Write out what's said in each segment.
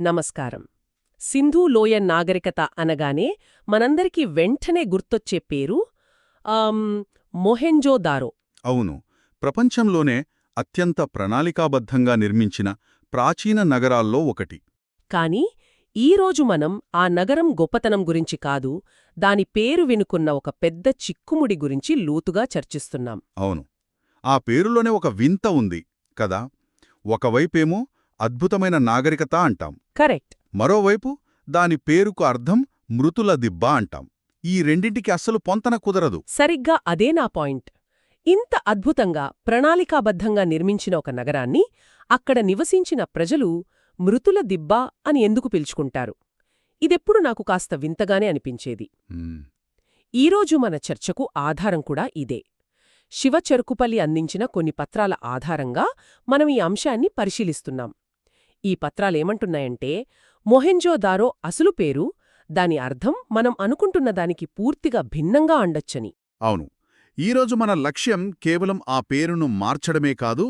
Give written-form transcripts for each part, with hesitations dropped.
నమస్కారం. సింధు లోయ నాగరికత అనగానే మనందరికీ వెంటనే గుర్తొచ్చే పేరు మొహెంజోదారో. అవును, ప్రపంచంలోనే అత్యంత ప్రణాళికాబద్ధంగా నిర్మించిన ప్రాచీన నగరాల్లో ఒకటి. కానీ ఈరోజు మనం ఆ నగరం గొప్పతనం గురించి కాదు, దాని పేరు వినుకున్న ఒక పెద్ద చిక్కుముడి గురించి లోతుగా చర్చిస్తున్నాం. అవును, ఆ పేరులోనే ఒక వింత ఉంది కదా. ఒకవైపేమో అద్భుతమైన నాగరికత అంటాం, కరెక్ట్. మరోవైపు దాని పేరుకు అర్థం మృతుల దిబ్బ అంటాం. ఈ రెండింటికి అస్సలు పొంతన కుదరదు. సరిగ్గా అదే నా పాయింట్. ఇంత అద్భుతంగా ప్రణాళికాబద్ధంగా నిర్మించిన ఒక నగరాన్ని అక్కడ నివసించిన ప్రజలు మృతుల దిబ్బ అని ఎందుకు పిలుచుకుంటారు? ఇదెప్పుడు నాకు కాస్త వింతగానే అనిపించేది. ఈరోజు మన చర్చకు ఆధారం కూడా ఇదే. శివ చెరుకుపల్లి అందించిన కొన్ని పత్రాల ఆధారంగా మనం ఈ అంశాన్ని పరిశీలిస్తున్నాం. ఈ పత్రాలేమంటున్నాయంటే, మొహెంజోదారో అసలు పేరు, దాని అర్థం మనం అనుకుంటున్న దానికి పూర్తిగా భిన్నంగా ఉండొచ్చని. అవును, ఈరోజు మన లక్ష్యం కేవలం ఆ పేరును మార్చడమే కాదు,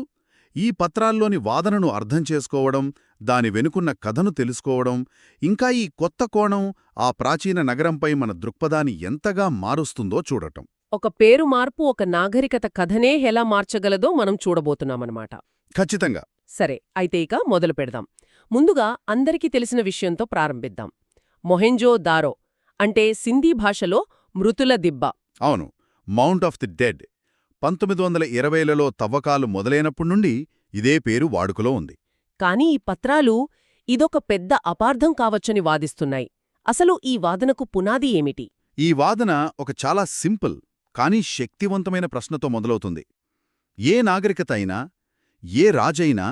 ఈ పత్రాల్లోని వాదనను అర్థం చేసుకోవడం, దాని వెనుకున్న కథను తెలుసుకోవడం, ఇంకా ఈ కొత్త కోణం ఆ ప్రాచీన నగరంపై మన దృక్పథాన్ని ఎంతగా మారుస్తుందో చూడటం. ఒక పేరు మార్పు ఒక నాగరికత కథనే ఎలా మార్చగలదో మనం చూడబోతున్నామన్నమాట. ఖచ్చితంగా. సరే, అయితే ఇక మొదలు పెడదాం. ముందుగా అందరికీ తెలిసిన విషయంతో ప్రారంభిద్దాం. మొహెంజోదారో అంటే సింధీ భాషలో మృతుల దిబ్బ. అవును, మౌంట్ ఆఫ్ ది డెడ్. 1920లలో తవ్వకాలు మొదలైనప్పటి నుండి ఇదే పేరు వాడుకలో ఉంది. కానీ ఈ పత్రాలు ఇదొక పెద్ద అపార్థం కావచ్చని వాదిస్తున్నాయి. అసలు ఈ వాదనకు పునాది ఏమిటి? ఈ వాదన ఒక చాలా సింపుల్ కానీ శక్తివంతమైన ప్రశ్నతో మొదలవుతుంది. ఏ నాగరికత అయినా, ఏ రాజైనా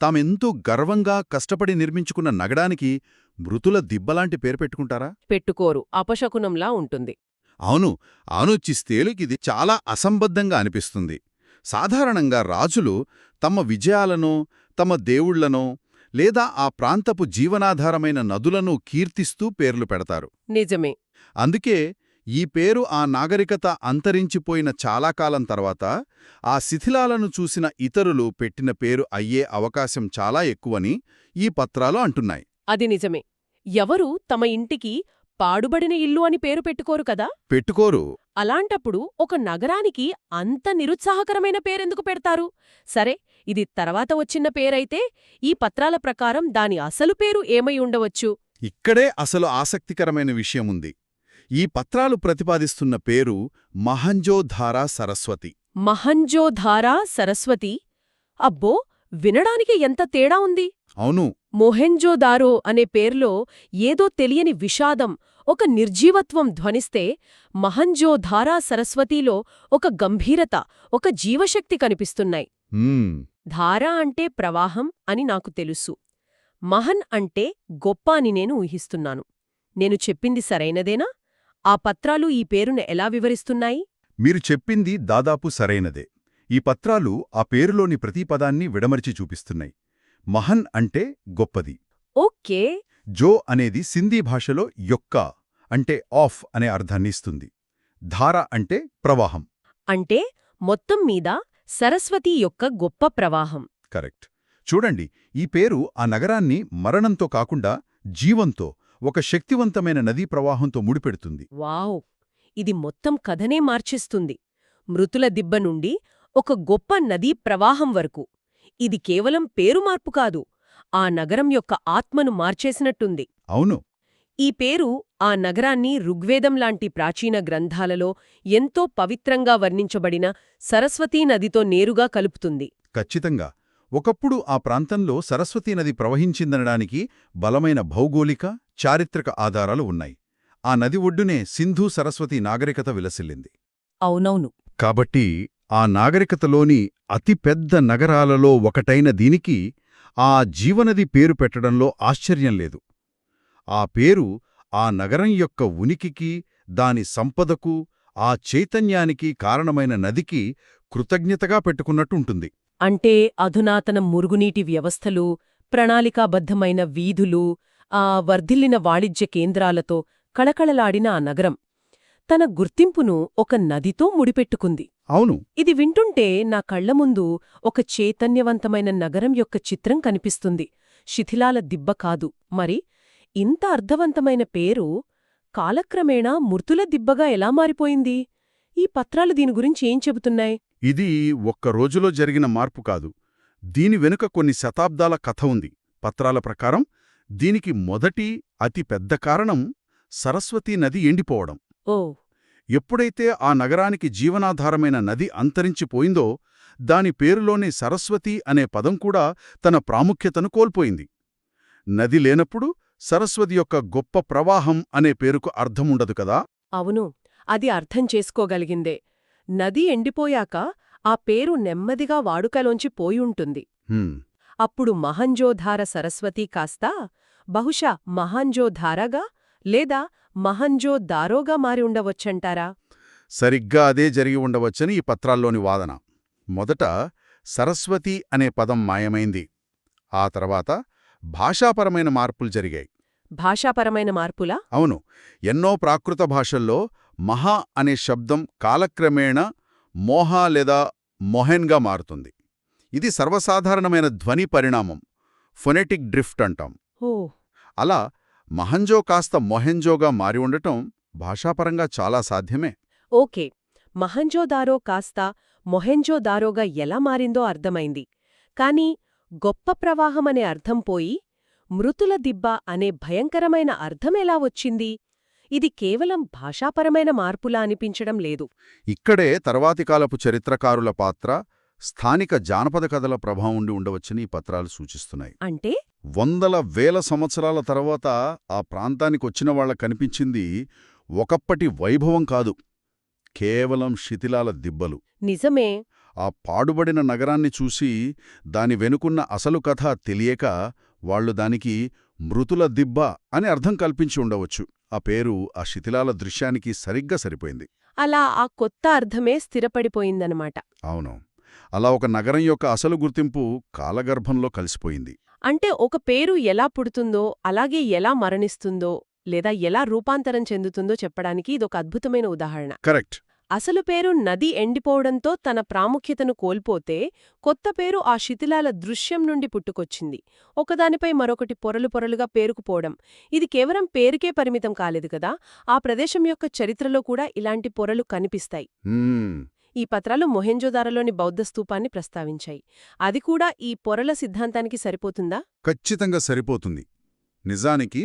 తామెంతో గర్వంగా కష్టపడి నిర్మించుకున్న నగరానికి మృతుల దిబ్బలాంటి పేరు పెట్టుకుంటారా? పెట్టుకోరు. అపశకునంలా ఉంటుంది. అవును, ఆలోచిస్తేలుకిది చాలా అసంబద్ధంగా అనిపిస్తుంది. సాధారణంగా రాజులు తమ విజయాలను, తమ దేవుళ్లనో లేదా ఆ ప్రాంతపు జీవనాధారమైన నదులను కీర్తిస్తూ పేర్లు పెడతారు. నిజమే. అందుకే ఈ పేరు ఆ నాగరికత అంతరించిపోయిన చాలా కాలం తర్వాత ఆ శిథిలాలను చూసిన ఇతరులు పెట్టిన పేరు అయ్యే అవకాశం చాలా ఎక్కువని ఈ పత్రాలు అంటున్నాయి. అది నిజమే. ఎవరూ తమ ఇంటికి పాడుబడిన ఇల్లు అని పేరు పెట్టుకోరు కదా. పెట్టుకోరు. అలాంటప్పుడు ఒక నగరానికి అంత నిరుత్సాహకరమైన పేరెందుకు పెడతారు? సరే, ఇది తర్వాత వచ్చిన పేరైతే ఈ పత్రాల ప్రకారం దాని అసలు పేరు ఏమై ఉండవచ్చు? ఇక్కడే అసలు ఆసక్తికరమైన విషయముంది. ఈ పత్రాలు ప్రతిపాదిస్తున్న పేరు మహంజోధారా సరస్వతి. మహంజోధారా సరస్వతి? అబ్బో, వినడానికి ఎంత తేడా ఉంది! అవును, మొహెంజోదారో అనే పేర్లో ఏదో తెలియని విషాదం, ఒక నిర్జీవత్వం ధ్వనిస్తే, మహంజోధారా సరస్వతిలో ఒక గంభీరత, ఒక జీవశక్తి కనిపిస్తున్నాయి. ధార అంటే ప్రవాహం అని నాకు తెలుసు. మహన్ అంటే గొప్ప అని నేను ఊహిస్తున్నాను. నేను చెప్పింది సరైనదేనా? ఆ పత్రాలు ఈ పేరును ఎలా వివరిస్తున్నాయి? మీరు చెప్పింది దాదాపు సరైనదే. ఈ పత్రాలు ఆ పేరులోని ప్రతి పదాన్ని విడమర్చి చూపిస్తున్నాయి. మహన్ అంటే గొప్పది. ఓకే. జో అనేది సింధీ భాషలో యొక్క అంటే ఆఫ్ అనే అర్థాన్ని ఇస్తుంది. ధార అంటే ప్రవాహం. అంటే మొత్తం మీద సరస్వతి యొక్క గొప్ప ప్రవాహం. కరెక్ట్. చూడండి, ఈ పేరు ఆ నగరాన్ని మరణంతో కాకుండా జీవంతో, ఒక శక్తివంతమైన నదీ ప్రవాహంతో ముడిపెడుతుంది. వావ్! ఇది మొత్తం కథనే మార్చేస్తుంది. మృతుల దిబ్బ నుండి ఒక గొప్ప నదీ ప్రవాహం వరకు. ఇది కేవలం పేరు మార్పు కాదు, ఆ నగరం యొక్క ఆత్మను మార్చేసినట్టుంది. అవును. ఈ పేరు ఆ నగరాన్ని ఋగ్వేదంలాంటి ప్రాచీన గ్రంథాలలో ఎంతో పవిత్రంగా వర్ణించబడిన సరస్వతీ నదితో నేరుగా కలుపుతుంది. ఖచ్చితంగా. ఒకప్పుడు ఆ ప్రాంతంలో సరస్వతీ నది ప్రవహించిందనడానికి బలమైన భౌగోళిక, చారిత్రక ఆధారాలు ఉన్నాయి. ఆ నది ఒడ్డునే సింధు సరస్వతీ నాగరికత విలసిల్లింది. అవునవును. కాబట్టి ఆ నాగరికతలోని అతిపెద్ద నగరాలలో ఒకటైన దీనికి ఆ జీవనది పేరు పెట్టడంలో ఆశ్చర్యం లేదు. ఆ పేరు ఆ నగరం యొక్క ఉనికికి, దాని సంపదకు, ఆ చైతన్యానికి కారణమైన నదికి కృతజ్ఞతగా పెట్టుకున్నట్టుంటుంది. అంటే అధునాతన మురుగునీటి వ్యవస్థలు, ప్రణాళికాబద్ధమైన వీధులు, ఆ వర్ధిల్లిన వాణిజ్య కేంద్రాలతో కళకళలాడిన ఆ నగరం తన గుర్తింపును ఒక నదితో ముడిపెట్టుకుంది. అవును. ఇది వింటుంటే నా కళ్ల ముందు ఒక చైతన్యవంతమైన నగరం యొక్క చిత్రం కనిపిస్తుంది. శిథిలాల దిబ్బ కాదు. మరి ఇంత అర్థవంతమైన పేరు కాలక్రమేణా మృతుల దిబ్బగా ఎలా మారిపోయింది? ఈ పత్రాలు దీని గురించి ఏం చెబుతున్నాయి? ఇది ఒక్క రోజులో జరిగిన మార్పు కాదు. దీని వెనుక కొన్ని శతాబ్దాల కథ ఉంది. పత్రాల ప్రకారం దీనికి మొదటి అతి పెద్ద కారణం సరస్వతీ నది ఎండిపోవడం. ఓ ఎప్పుడైతే ఆ నగరానికి జీవనాధారమైన నది అంతరించిపోయిందో దాని పేరులోని సరస్వతి అనే పదం కూడా తన ప్రాముఖ్యతను కోల్పోయింది. నది లేనప్పుడు సరస్వతి యొక్క గొప్ప ప్రవాహం అనే పేరుకు అర్థముండదు కదా. అవును, అది అర్థం చేసుకోగలిగిందే. నది ఎండిపోయాక ఆ పేరు నెమ్మదిగా వాడుకలోంచి పోయుంటుంది. హ్మ్, అప్పుడు మహంజోధార సరస్వతి కాస్తా బహుశా మహంజోధారగా లేదా మహంజోదారోగా మారి ఉండవచ్చంటారా? సరిగ్గా అదే జరిగి ఉండవచ్చని ఈ పత్రాల్లోని వాదన. మొదట సరస్వతి అనే పదం మాయమైంది. ఆ తర్వాత భాషాపరమైన మార్పులు జరిగాయి. భాషాపరమైన మార్పులా? అవును, ఎన్నో ప్రాకృత భాషల్లో మహా అనే శబ్దం కాలక్రమేణా మోహ లేదా మొహెన్గా మారుతుంది. ఇది సర్వసాధారణమైన ధ్వని పరిణామం, ఫొనెటిక్ డ్రిఫ్ట్ అంటాం. ఓ అలా మహంజో కాస్త మొహెంజోగా మారి ఉండటం భాషాపరంగా చాలా సాధ్యమే. ఓకే, మహంజోదారో కాస్త మొహెంజోదారోగా ఎలా మారిందో అర్థమైంది. కాని గొప్ప ప్రవాహమనే అర్థం పోయి మృతుల దిబ్బ అనే భయంకరమైన అర్థమెలా వచ్చింది? ఇది కేవలం భాషాపరమైన మార్పులా అనిపించడం లేదు. ఇక్కడే తర్వాతి కాలపు చరిత్రకారుల పాత్ర, స్థానిక జానపద కథల ప్రభావం ఉండి ఉండవచ్చని ఈ పత్రాలు సూచిస్తున్నాయి. అంటే వందల వేల సంవత్సరాల తర్వాత ఆ ప్రాంతానికొచ్చిన వాళ్ళ కనిపించింది ఒకప్పటి వైభవం కాదు, కేవలం శిథిలాల దిబ్బలు. నిజమే. ఆ పాడుబడిన నగరాన్ని చూసి దాని వెనుకున్న అసలు కథ తెలియక వాళ్లు దానికి మృతుల దిబ్బ అని అర్థం కల్పించి ఉండవచ్చు. ఆ పేరు ఆ శిథిలాల దృశ్యానికి సరిగ్గా సరిపోయింది. అలా ఆ కొత్త అర్థమే స్థిరపడిపోయిందనమాట. అవును, అలా ఒక నగరం యొక్క అసలు గుర్తింపు కాలగర్భంలో కలిసిపోయింది. అంటే ఒక పేరు ఎలా పుడుతుందో అలాగే ఎలా మరణిస్తుందో లేదా ఎలా రూపాంతరం చెందుతుందో చెప్పడానికి ఇదొక అద్భుతమైన ఉదాహరణ. కరెక్ట్. అసలు పేరు నది ఎండిపోవడంతో తన ప్రాముఖ్యతను కోల్పోతే కొత్త పేరు ఆ శిథిలాల దృశ్యం నుండి పుట్టుకొచ్చింది. ఒకదానిపై మరొకటి పొరలు పొరలుగా పేరుకుపోవడం. ఇది కేవలం పేరుకే పరిమితం కాలేదు కదా, ఆ ప్రదేశం యొక్క చరిత్రలో కూడా ఇలాంటి పొరలు కనిపిస్తాయి. ఈ పత్రాలు మొహెంజోదారోలోని బౌద్ధ స్తూపాన్ని ప్రస్తావించాయి. అది కూడా ఈ పొరల సిద్ధాంతానికి సరిపోతుందా? ఖచ్చితంగా సరిపోతుంది. నిజానికి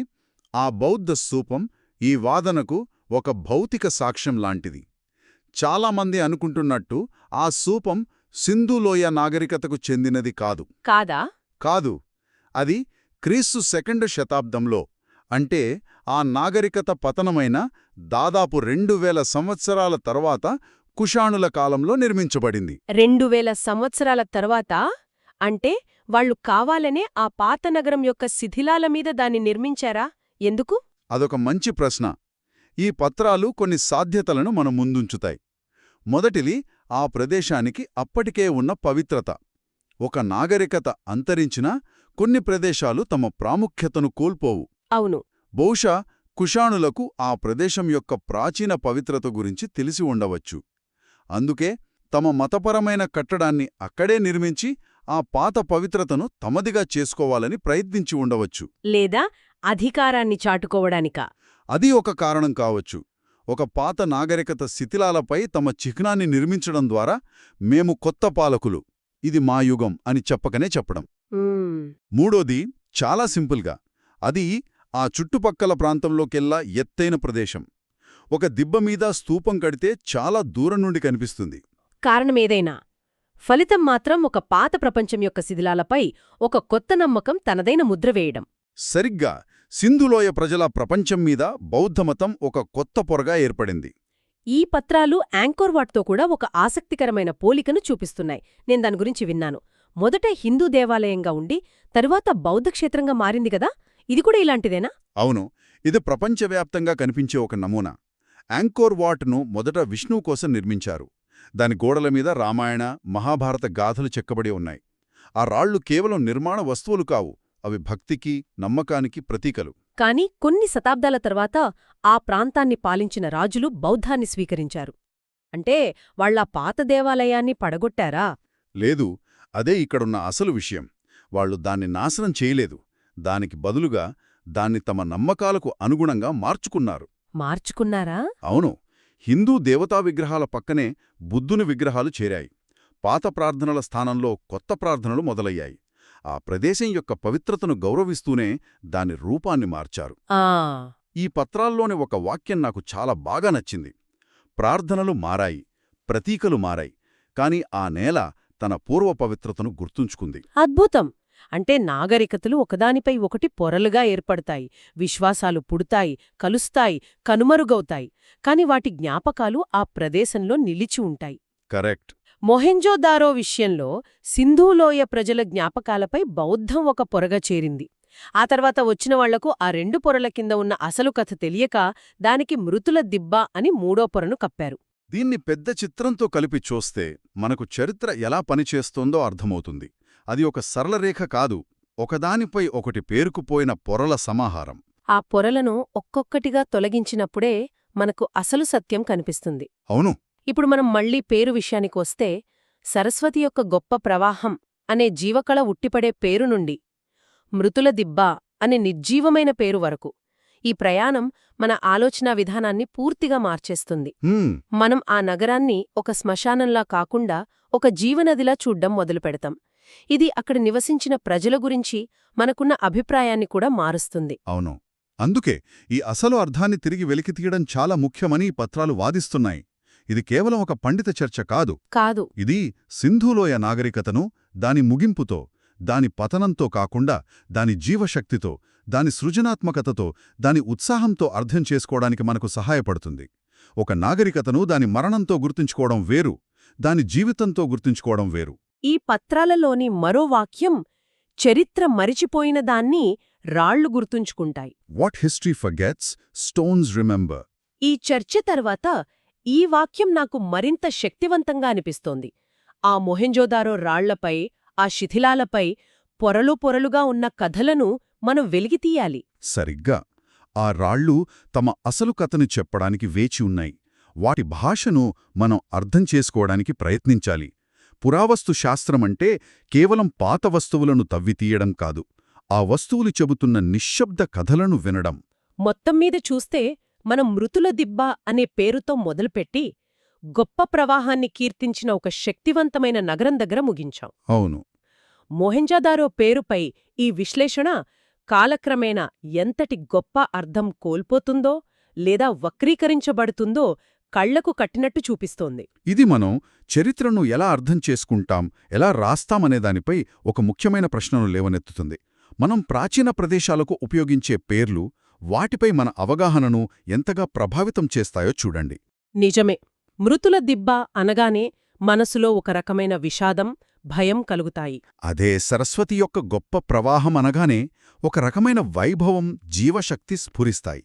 ఆ బౌద్ధ స్తూపం ఈ వాదనకు ఒక భౌతిక సాక్ష్యం లాంటిది. చాలామంది అనుకుంటున్నట్టు ఆ స్తూపం సింధులోయ నాగరికతకు చెందినది కాదు. కాదా? కాదు. అది క్రీస్తు 2వ శతాబ్దంలో, అంటే ఆ నాగరికత పతనమైన దాదాపు 2000 సంవత్సరాల తర్వాత కుషాణుల కాలంలో నిర్మించబడింది. 2000 సంవత్సరాల తర్వాత? అంటే వాళ్లు కావాలనే ఆ పాత నగరం యొక్క శిథిలాల మీద దాన్ని నిర్మించారా? ఎందుకు? అదొక మంచి ప్రశ్న. ఈ పత్రాలు కొన్ని సాధ్యతలను మన ముందుంచుతాయి. మొదటిది ఆ ప్రదేశానికి అప్పటికే ఉన్న పవిత్రత. ఒక నాగరికత అంతరించినా కొన్ని ప్రదేశాలు తమ ప్రాముఖ్యతను కోల్పోవు. అవును. బహుశా కుషాణులకు ఆ ప్రదేశం యొక్క ప్రాచీన పవిత్రత గురించి తెలిసి ఉండవచ్చు. అందుకే తమ మతపరమైన కట్టడాన్ని అక్కడే నిర్మించి ఆ పాత పవిత్రతను తమదిగా చేసుకోవాలని ప్రయత్నించి ఉండవచ్చు. లేదా అధికారాన్ని చాటుకోవడానికా? అది ఒక కారణం కావచ్చు. ఒక పాత నాగరికత శిథిలాలపై తమ చిహ్నాన్ని నిర్మించడం ద్వారా మేము కొత్త పాలకులు, ఇది మా యుగం అని చెప్పకనే చెప్పడం. మూడోది చాలా సింపుల్గా, అది ఆ చుట్టుపక్కల ప్రాంతంలోకెల్లా ఎత్తైన ప్రదేశం. ఒక దిబ్బమీద స్తూపం కడితే చాలా దూరం నుండి కనిపిస్తుంది. కారణమేదైనా ఫలితం మాత్రం ఒక పాత ప్రపంచం యొక్క శిథిలాలపై ఒక కొత్త నమ్మకం తనదైన ముద్ర వేయడం. సరిగ్గా సింధులోయ ప్రజల ప్రపంచం మీద బౌద్ధమతం ఒక కొత్త పొరగా ఏర్పడింది. ఈ పత్రాలు యాంకోర్ వాట్తో కూడా ఒక ఆసక్తికరమైన పోలికను చూపిస్తున్నాయి. నేను దాని గురించి విన్నాను. మొదట హిందూ దేవాలయంగా ఉండి తరువాత బౌద్ధక్షేత్రంగా మారింది కదా, ఇది కూడా ఇలాంటిదేనా? అవును, ఇది ప్రపంచవ్యాప్తంగా కనిపించే ఒక నమూనా. యాంకోర్ వాట్ను మొదట విష్ణువు కోసం నిర్మించారు. దాని గోడల మీద రామాయణ, మహాభారత గాథలు చెక్కబడి ఉన్నాయి. ఆ రాళ్లు కేవలం నిర్మాణ వస్తువులు కావు, అవి భక్తికి, నమ్మకానికి ప్రతీకలు. కాని కొన్ని శతాబ్దాల తర్వాత ఆ ప్రాంతాన్ని పాలించిన రాజులు బౌద్ధాన్ని స్వీకరించారు. అంటే వాళ్ళ పాత దేవాలయాన్ని పడగొట్టారా? లేదు, అదే ఇక్కడున్న అసలు విషయం. వాళ్ళు దాన్ని నాశనం చేయలేదు, దానికి బదులుగా దాన్ని తమ నమ్మకాలకు అనుగుణంగా మార్చుకున్నారు. మార్చుకున్నారా? అవును, హిందూ దేవతా విగ్రహాల పక్కనే బుద్ధుని విగ్రహాలు చేరాయి. పాత ప్రార్థనల స్థానంలో కొత్త ప్రార్థనలు మొదలయ్యాయి. ఆ ప్రదేశం యొక్క పవిత్రతను గౌరవిస్తూనే దాని రూపాన్ని మార్చారు. ఆ ఈ పత్రాల్లోని ఒక వాక్యం నాకు చాలా బాగా నచ్చింది. ప్రార్థనలు మారాయి, ప్రతీకలు మారాయి, కాని ఆ నేల తన పూర్వ పవిత్రతను గుర్తుంచుకుంది. అద్భుతం! అంటే నాగరికతలు ఒకదానిపై ఒకటి పొరలుగా ఏర్పడతాయి, విశ్వాసాలు పుడతాయి, కలుస్తాయి, కనుమరుగవుతాయి, కాని వాటి జ్ఞాపకాలు ఆ ప్రదేశంలో నిలిచి ఉంటాయి. కరెక్ట్. మొహెంజోదారో విషయంలో సింధూలోయ ప్రజల జ్ఞాపకాలపై బౌద్ధం ఒక పొరగా చేరింది. ఆ తర్వాత వచ్చిన వాళ్లకు ఆ 2 పొరల కింద ఉన్న అసలు కథ తెలియక దానికి మృతుల దిబ్బ అని 3వ పొరను కప్పారు. దీన్ని పెద్ద చిత్రంతో కలిపి చూస్తే మనకు చరిత్ర ఎలా పనిచేస్తోందో అర్థమవుతుంది. అది ఒక సరళరేఖ కాదు, ఒకదానిపై ఒకటి పేరుకుపోయిన పొరల సమాహారం. ఆ పొరలను ఒక్కొక్కటిగా తొలగించినప్పుడే మనకు అసలు సత్యం కనిపిస్తుంది. అవును. ఇప్పుడు మనం మళ్లీ పేరు విషయానికొస్తే, సరస్వతి యొక్క గొప్ప ప్రవాహం అనే జీవకళ ఉట్టిపడే పేరు నుండి మృతుల దిబ్బ అనే నిర్జీవమైన పేరు వరకు ఈ ప్రయాణం మన ఆలోచనా విధానాన్ని పూర్తిగా మార్చేస్తుంది. మనం ఆ నగరాన్ని ఒక శ్మశానంలా కాకుండా ఒక జీవనదిలా చూడ్డం మొదలుపెడతాం. ఇది అక్కడ నివసించిన ప్రజల గురించి మనకున్న అభిప్రాయాన్ని కూడా మారుస్తుంది. అవును. అందుకే ఈ అసలు అర్థాన్ని తిరిగి వెలికితీయడం చాలా ముఖ్యమని ఈ పత్రాలు వాదిస్తున్నాయి. ఇది కేవలం ఒక పండిత చర్చ కాదు. ఇది సింధూలోయ నాగరికతను దాని ముగింపుతో, దాని పతనంతో కాకుండా దాని జీవశక్తితో, దాని సృజనాత్మకతతో, దాని ఉత్సాహంతో అర్థం చేసుకోవడానికి మనకు సహాయపడుతుంది. ఒక నాగరికతను దాని మరణంతో గుర్తుంచుకోవడం వేరు, దాని జీవితంతో గుర్తుంచుకోవడం వేరు. ఈ పత్రాలలోని మరో వాక్యం, చరిత్ర మరిచిపోయిన దాన్ని రాళ్లు గుర్తుంచుకుంటాయి. What history forgets, stones remember. ఈ చర్చ తర్వాత ఈ వాక్యం నాకు మరింత శక్తివంతంగా అనిపిస్తోంది. ఆ మొహెంజోదారో రాళ్లపై, ఆ శిథిలాలపై పొరలు పొరలుగా ఉన్న కథలను మనం వెలికితీయాలి. సరిగ్గా. ఆ రాళ్ళు తమ అసలు కథను చెప్పడానికి వేచి ఉన్నాయి. వాటి భాషను మనం అర్థం చేసుకోవడానికి ప్రయత్నించాలి. పురావస్తు శాస్త్రమంటే కేవలం పాత వస్తువులను తవ్వితీయడం కాదు, ఆ వస్తువులు చెబుతున్న నిశ్శబ్ద కథలను వినడం. మొత్తం మీద చూస్తే మనం మృతుల దిబ్బ అనే పేరుతో మొదలుపెట్టి గొప్ప ప్రవాహాన్ని కీర్తించిన ఒక శక్తివంతమైన నగరం దగ్గర ముగించాం. అవును. మొహెంజోదారో పేరుపై ఈ విశ్లేషణ కాలక్రమేణా ఎంతటి గొప్ప అర్థం కోల్పోతుందో లేదా వక్రీకరించబడుతుందో కళ్లకు కట్టినట్టు చూపిస్తోంది. ఇది మనం చరిత్రను ఎలా అర్థం చేసుకుంటాం, ఎలా రాస్తామనే దానిపై ఒక ముఖ్యమైన ప్రశ్నను లేవనెత్తుతుంది. మనం ప్రాచీన ప్రదేశాలకు ఉపయోగించే పేర్లు వాటిపై మన అవగాహనను ఎంతగా ప్రభావితం చేస్తాయో చూడండి. నిజమే. మృతుల దిబ్బ అనగానే మనసులో ఒక రకమైన విషాదం, భయం కలుగుతాయి. అదే సరస్వతి యొక్క గొప్ప ప్రవాహం అనగానే ఒక రకమైన వైభవం, జీవశక్తి స్ఫురిస్తాయి.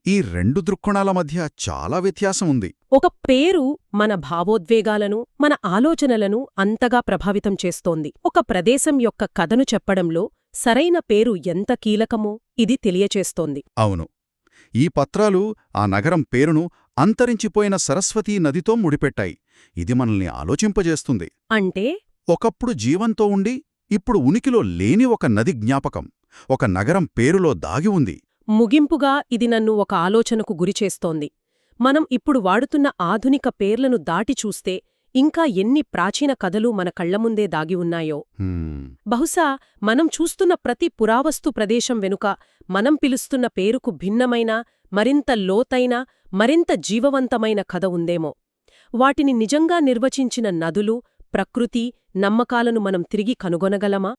ఈ 2 దృక్కోణాల మధ్య చాలా వ్యత్యాసం ఉంది. ఒక పేరు మన భావోద్వేగాలను, మన ఆలోచనలను అంతగా ప్రభావితం చేస్తోంది. ఒక ప్రదేశం యొక్క కథను చెప్పడంలో సరైన పేరు ఎంత కీలకమో ఇది తెలియచేస్తోంది. అవును. ఈ పత్రాలు ఆ నగరం పేరును అంతరించిపోయిన సరస్వతీ నదితో ముడిపెట్టాయి. ఇది మనల్ని ఆలోచింపజేస్తుంది. అంటే ఒకప్పుడు జీవంతో ఉండి ఇప్పుడు ఉనికిలో లేని ఒక నది జ్ఞాపకం ఒక నగరం పేరులో దాగి ఉంది. ముగింపుగా ఇది నన్ను ఒక ఆలోచనకు గురిచేస్తోంది. మనం ఇప్పుడు వాడుతున్న ఆధునిక పేర్లను దాటి చూస్తే ఇంకా ఎన్ని ప్రాచీన కథలు మన కళ్లముందే దాగి ఉన్నాయో. బహుశా మనం చూస్తున్న ప్రతి పురావస్తు ప్రదేశం వెనుక మనం పిలుస్తున్న పేరుకు భిన్నమైన, మరింత లోతైన, మరింత జీవవంతమైన కథ ఉందేమో. వాటిని నిజంగా నిర్వచించిన నదులు, ప్రకృతి, నమ్మకాలను మనం తిరిగి కనుగొనగలమా?